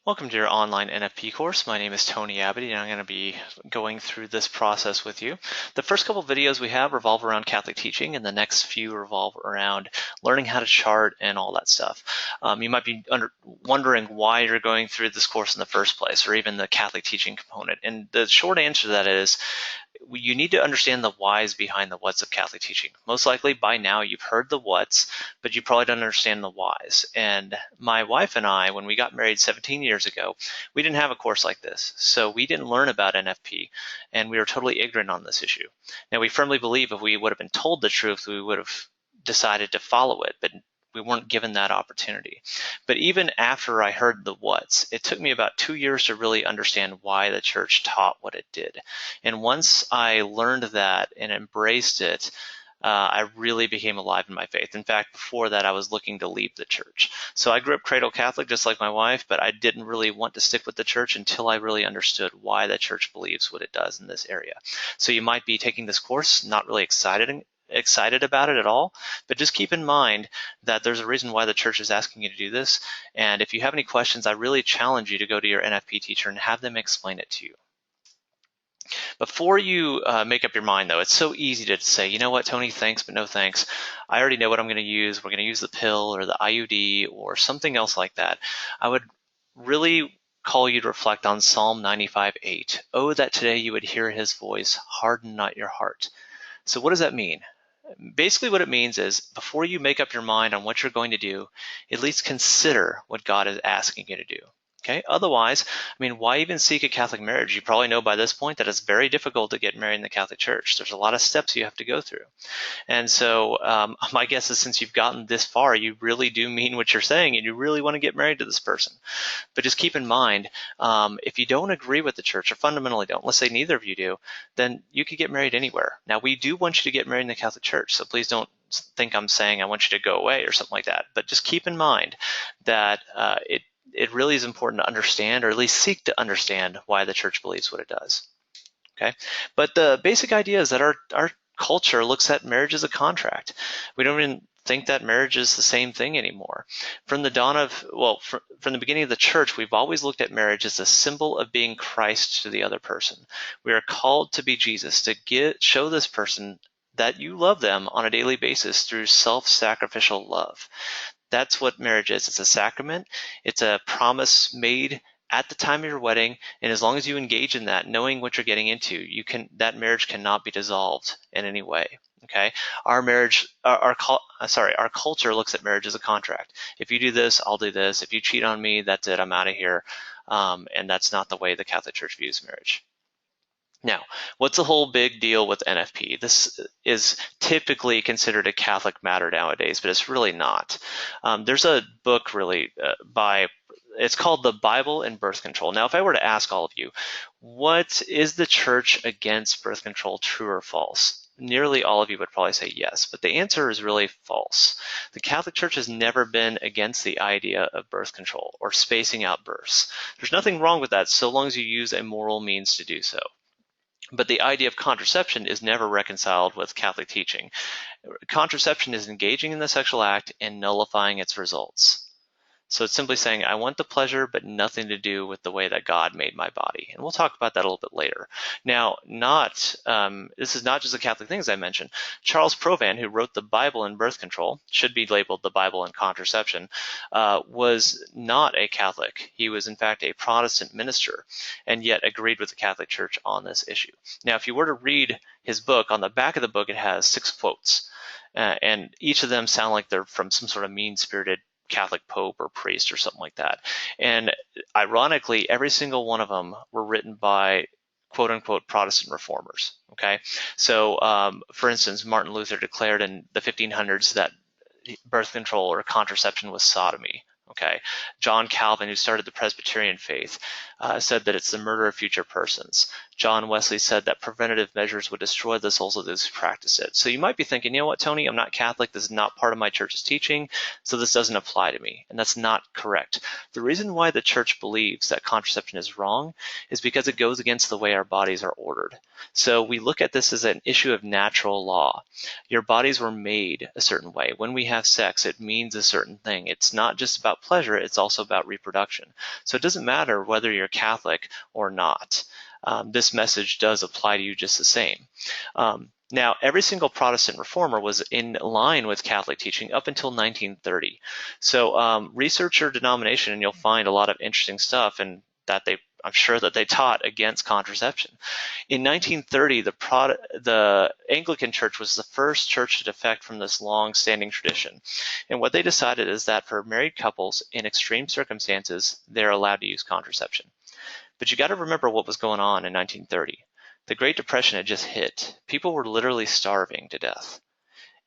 Welcome to your online NFP course. My name is Tony Abity, and I'm going to be going through this process with you. The first couple videos we have revolve around Catholic teaching, and the next few revolve around learning how to chart and all that stuff. You might be wondering why you're going through this course in the first place, or even the Catholic teaching component. And the short answer to that is, you need to understand the whys behind the whats of Catholic teaching. Most likely by now you've heard the whats, but you probably don't understand the whys. And my wife and I, when we got married 17 years ago, we didn't have a course like this. So we didn't learn about NFP, and we were totally ignorant on this issue. Now, we firmly believe if we would have been told the truth, we would have decided to follow it, but we weren't given that opportunity. But even after I heard the whats, it took me about 2 years to really understand why the church taught what it did. And once I learned that and embraced it, I really became alive in my faith. In fact, before that, I was looking to leave the church. So I grew up cradle Catholic, just like my wife, but I didn't really want to stick with the church until I really understood why the church believes what it does in this area. So you might be taking this course, not really excited about it at all, but just keep in mind that there's a reason why the church is asking you to do this. And if you have any questions, I really challenge you to go to your NFP teacher and have them explain it to you. Before you make up your mind, though, it's so easy to say, you know what, Tony, thanks, but no thanks. I already know what I'm going to use. We're going to use the pill or the IUD or something else like that. I would really call you to reflect on Psalm 95:8. Oh, that today you would hear his voice, harden not your heart. So what does that mean? Basically what it means is, before you make up your mind on what you're going to do, at least consider what God is asking you to do. Okay. Otherwise, why even seek a Catholic marriage? You probably know by this point that it's very difficult to get married in the Catholic Church. There's a lot of steps you have to go through. And so my guess is, since you've gotten this far, you really do mean what you're saying, and you really want to get married to this person. But just keep in mind, if you don't agree with the church, or fundamentally don't, let's say neither of you do, then you could get married anywhere. Now, we do want you to get married in the Catholic Church, so please don't think I'm saying I want you to go away or something like that. But just keep in mind that it really is important to understand, or at least seek to understand, why the church believes what it does. Okay, but the basic idea is that our culture looks at marriage as a contract. We don't even think that marriage is the same thing anymore. From the from the beginning of the church, we've always looked at marriage as a symbol of being Christ to the other person. We are called to be Jesus, to show this person that you love them on a daily basis through self-sacrificial love. That's what marriage is. It's a sacrament. It's a promise made at the time of your wedding, and as long as you engage in that, knowing what you're getting into, that marriage cannot be dissolved in any way. Okay, our culture looks at marriage as a contract. If you do this, I'll do this. If you cheat on me, that's it. I'm out of here. And that's not the way the Catholic Church views marriage. Now, what's the whole big deal with NFP? This is typically considered a Catholic matter nowadays, but it's really not. There's a book it's called The Bible and Birth Control. Now, if I were to ask all of you, what is the church against birth control, true or false? Nearly all of you would probably say yes, but the answer is really false. The Catholic Church has never been against the idea of birth control or spacing out births. There's nothing wrong with that, so long as you use a moral means to do so. But the idea of contraception is never reconciled with Catholic teaching. Contraception is engaging in the sexual act and nullifying its results. So it's simply saying, I want the pleasure, but nothing to do with the way that God made my body. And we'll talk about that a little bit later. Now, this is not just a Catholic thing, as I mentioned. Charles Provan, who wrote the Bible and Birth Control, should be labeled the Bible and Contraception, was not a Catholic. He was, in fact, a Protestant minister, and yet agreed with the Catholic Church on this issue. Now, if you were to read his book, on the back of the book, it has 6 quotes. And each of them sound like they're from some sort of mean-spirited Catholic pope or priest or something like that. And ironically, every single one of them were written by quote unquote Protestant reformers. Okay. So, for instance, Martin Luther declared in the 1500s that birth control or contraception was sodomy. Okay. John Calvin, who started the Presbyterian faith, said that it's the murder of future persons. John Wesley said that preventative measures would destroy the souls of those who practice it. So you might be thinking, you know what, Tony, I'm not Catholic. This is not part of my church's teaching, so this doesn't apply to me. And that's not correct. The reason why the church believes that contraception is wrong is because it goes against the way our bodies are ordered. So we look at this as an issue of natural law. Your bodies were made a certain way. When we have sex, it means a certain thing. It's not just about pleasure, it's also about reproduction. So it doesn't matter whether you're Catholic or not. This message does apply to you just the same. Now, every single Protestant reformer was in line with Catholic teaching up until 1930. So research your denomination and you'll find a lot of interesting stuff, and that I'm sure that they taught against contraception. In 1930, the Anglican Church was the first church to defect from this long-standing tradition. And what they decided is that for married couples in extreme circumstances, they're allowed to use contraception. But you got to remember what was going on in 1930. The Great Depression had just hit. People were literally starving to death.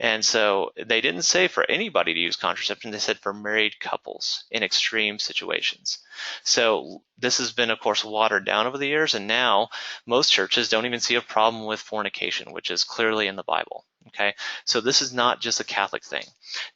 And so they didn't say for anybody to use contraception. They said for married couples in extreme situations. So this has been, of course, watered down over the years. And now most churches don't even see a problem with fornication, which is clearly in the Bible. Okay, so this is not just a Catholic thing.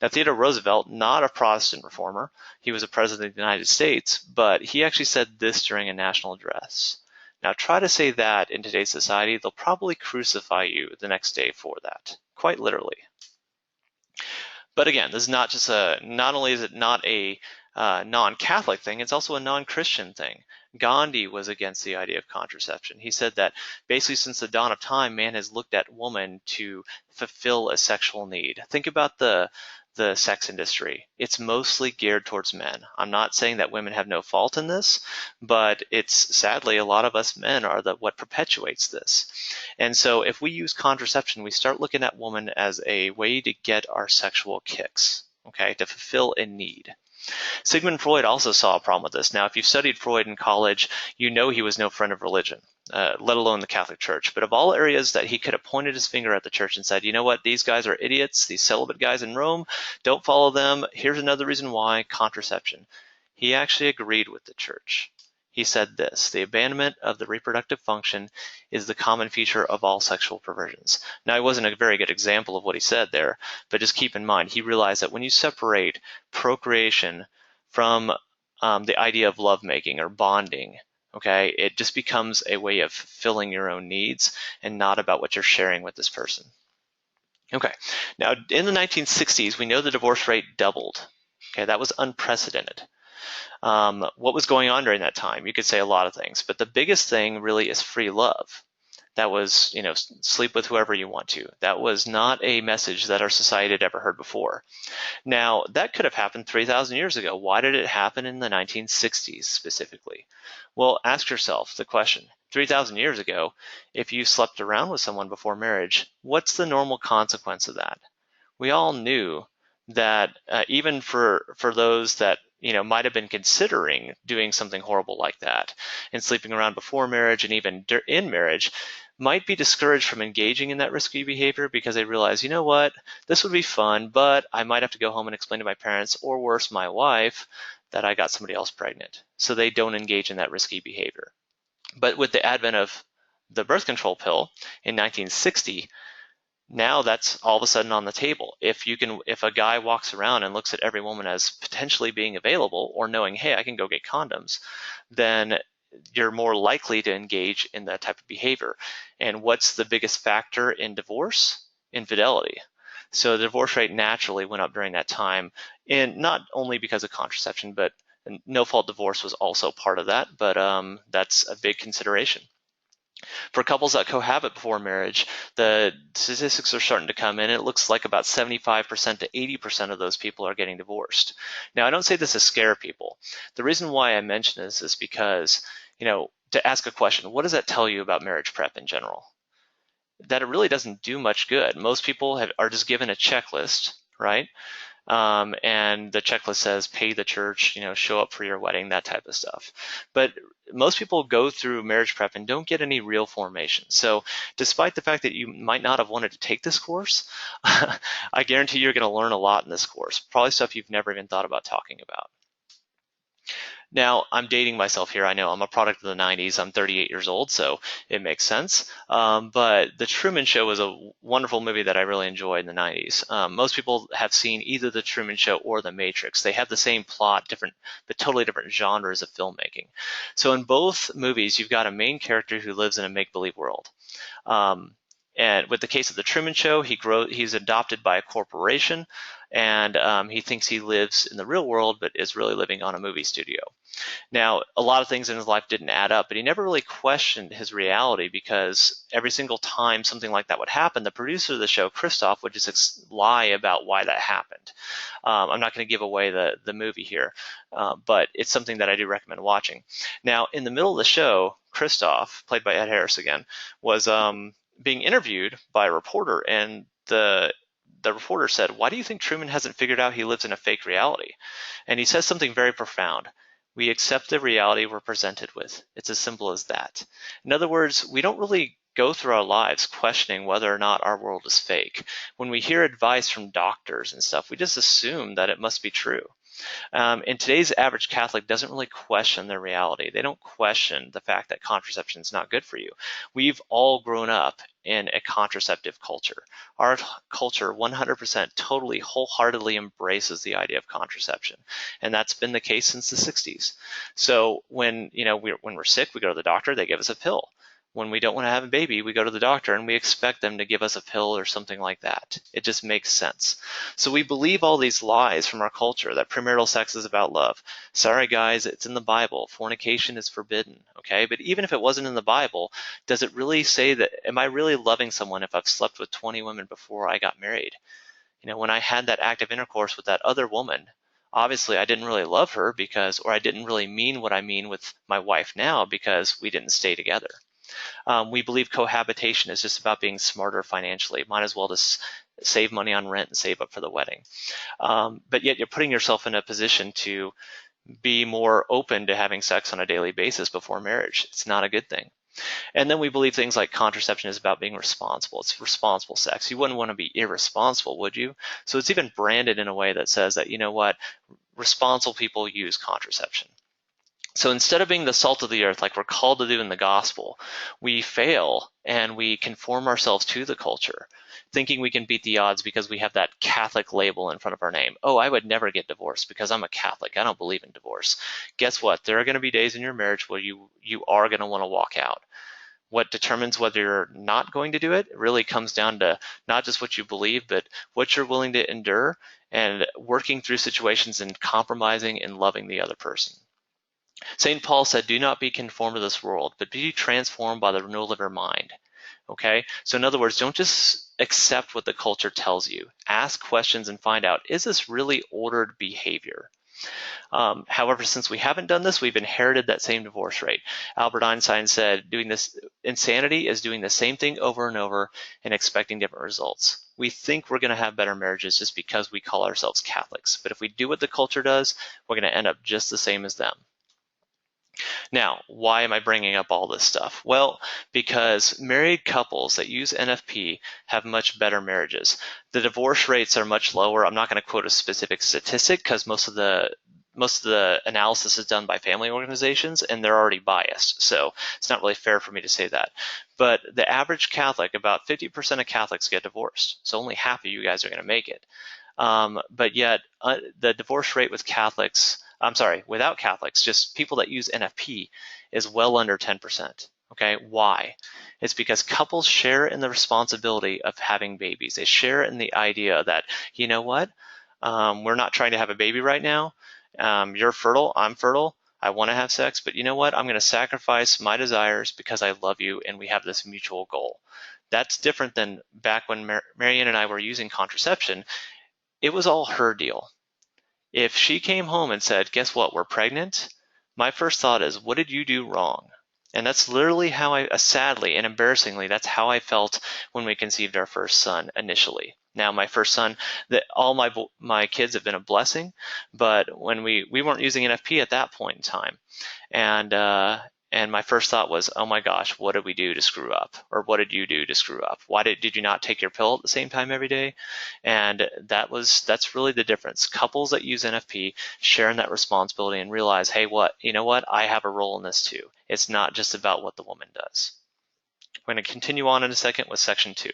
Now, Theodore Roosevelt, not a Protestant reformer, he was a president of the United States, but he actually said this during a national address. Now, try to say that in today's society, they'll probably crucify you the next day for that, quite literally. But again, this is not just not only is it not a non-Catholic thing, it's also a non-Christian thing. Gandhi was against the idea of contraception. He said that basically since the dawn of time, man has looked at woman to fulfill a sexual need. Think about the sex industry. It's mostly geared towards men. I'm not saying that women have no fault in this, but it's sadly a lot of us men are what perpetuates this. And so if we use contraception, we start looking at woman as a way to get our sexual kicks, okay, to fulfill a need. Sigmund Freud also saw a problem with this. Now, if you've studied Freud in college, you know he was no friend of religion, let alone the Catholic Church. But of all areas that he could have pointed his finger at the church and said, you know what, these guys are idiots, these celibate guys in Rome, don't follow them. Here's another reason why, contraception. He actually agreed with the church. He said this: the abandonment of the reproductive function is the common feature of all sexual perversions. Now, he wasn't a very good example of what he said there, but just keep in mind, he realized that when you separate procreation from the idea of lovemaking or bonding, okay, it just becomes a way of fulfilling your own needs and not about what you're sharing with this person. Okay, now in the 1960s, we know the divorce rate doubled. Okay, that was unprecedented. What was going on during that time? You could say a lot of things, but the biggest thing really is free love. That was, you know, sleep with whoever you want to. That was not a message that our society had ever heard before. Now, that could have happened 3,000 years ago. Why did it happen in the 1960s specifically? Well, ask yourself the question. 3,000 years ago, if you slept around with someone before marriage, what's the normal consequence of that? We all knew that even for those that might have been considering doing something horrible like that and sleeping around before marriage and even in marriage, might be discouraged from engaging in that risky behavior because they realize, you know what, this would be fun, but I might have to go home and explain to my parents, or worse, my wife, that I got somebody else pregnant. So they don't engage in that risky behavior. But with the advent of the birth control pill in 1960, now that's all of a sudden on the table. If a guy walks around and looks at every woman as potentially being available or knowing, hey, I can go get condoms, then you're more likely to engage in that type of behavior. And what's the biggest factor in divorce? Infidelity. So the divorce rate naturally went up during that time, and not only because of contraception, but no-fault divorce was also part of that, but that's a big consideration. For couples that cohabit before marriage, the statistics are starting to come in. It looks like about 75% to 80% of those people are getting divorced. Now, I don't say this to scare people. The reason why I mention this is because, to ask a question, what does that tell you about marriage prep in general? That it really doesn't do much good. Most people are just given a checklist, right? And the checklist says pay the church, show up for your wedding, that type of stuff. But most people go through marriage prep and don't get any real formation. So despite the fact that you might not have wanted to take this course, I guarantee you're going to learn a lot in this course, probably stuff you've never even thought about talking about. Now, I'm dating myself here. I know I'm a product of the 90s. I'm 38 years old, so it makes sense. But The Truman Show was a wonderful movie that I really enjoyed in the 90s. Most people have seen either The Truman Show or The Matrix. They have the same plot, different, but totally different genres of filmmaking. So in both movies, you've got a main character who lives in a make-believe world. Um, and with the case of the Truman Show, he's adopted by a corporation, and he thinks he lives in the real world, but is really living on a movie studio. Now, a lot of things in his life didn't add up, but he never really questioned his reality because every single time something like that would happen, the producer of the show, Christof, would just lie about why that happened. I'm not going to give away the movie here, but it's something that I do recommend watching. Now, in the middle of the show, Christof, played by Ed Harris again, was being interviewed by a reporter, and the reporter said, "Why do you think Truman hasn't figured out he lives in a fake reality?" And he says something very profound. We accept the reality we're presented with. It's as simple as that. In other words, we don't really go through our lives questioning whether or not our world is fake. When we hear advice from doctors and stuff, we just assume that it must be true. And today's average Catholic doesn't really question their reality. They don't question the fact that contraception is not good for you. We've all grown up in a contraceptive culture. Our culture 100% totally wholeheartedly embraces the idea of contraception, and that's been the case since the 60s. So when we're sick, we go to the doctor, they give us a pill. When we don't want to have a baby, we go to the doctor and we expect them to give us a pill or something like that. It just makes sense. So we believe all these lies from our culture that premarital sex is about love. Sorry guys, it's in the Bible. Fornication is forbidden, okay? But even if it wasn't in the Bible, does it really say that, am I really loving someone if I've slept with 20 women before I got married? When I had that active intercourse with that other woman, obviously I didn't really love her or I didn't really mean what I mean with my wife now because we didn't stay together. We believe cohabitation is just about being smarter financially. Might as well just save money on rent and save up for the wedding. But yet you're putting yourself in a position to be more open to having sex on a daily basis before marriage. It's not a good thing. And then we believe things like contraception is about being responsible. It's responsible sex. You wouldn't want to be irresponsible, would you? So it's even branded in a way that says that, responsible people use contraception. So instead of being the salt of the earth like we're called to do in the gospel, we fail and we conform ourselves to the culture, thinking we can beat the odds because we have that Catholic label in front of our name. Oh, I would never get divorced because I'm a Catholic. I don't believe in divorce. Guess what? There are going to be days in your marriage where you are going to want to walk out. What determines whether you're not going to do it really comes down to not just what you believe, but what you're willing to endure and working through situations and compromising and loving the other person. St. Paul said, do not be conformed to this world, but be transformed by the renewal of your mind. Okay? So in other words, don't just accept what the culture tells you. Ask questions and find out, is this really ordered behavior? However, since we haven't done this, we've inherited that same divorce rate. Albert Einstein said, insanity is doing the same thing over and over and expecting different results. We think we're going to have better marriages just because we call ourselves Catholics. But if we do what the culture does, we're going to end up just the same as them. Now, why am I bringing up all this stuff? Well, because married couples that use NFP have much better marriages. The divorce rates are much lower. I'm not going to quote a specific statistic because most of the analysis is done by family organizations and they're already biased. So it's not really fair for me to say that. But the average Catholic, about 50% of Catholics get divorced. So only half of you guys are going to make it. But yet the divorce rate without Catholics, just people that use NFP, is well under 10%. Okay, why? It's because couples share in the responsibility of having babies. They share in the idea that, you know what, we're not trying to have a baby right now. You're fertile, I'm fertile. I want to have sex, but you know what? I'm going to sacrifice my desires because I love you and we have this mutual goal. That's different than back when Marianne and I were using contraception. It was all her deal. If she came home and said, guess what, we're pregnant, my first thought is, what did you do wrong? And that's literally how sadly and embarrassingly, that's how I felt when we conceived our first son initially. Now, my first son, all my kids have been a blessing, but when we weren't using NFP at that point in time. And And my first thought was, oh my gosh, what did we do to screw up? Or what did you do to screw up? Why did you not take your pill at the same time every day? And that's really the difference. Couples that use NFP share in that responsibility and realize, hey, you know what? I have a role in this too. It's not just about what the woman does. We're going to continue on in a second with section 2.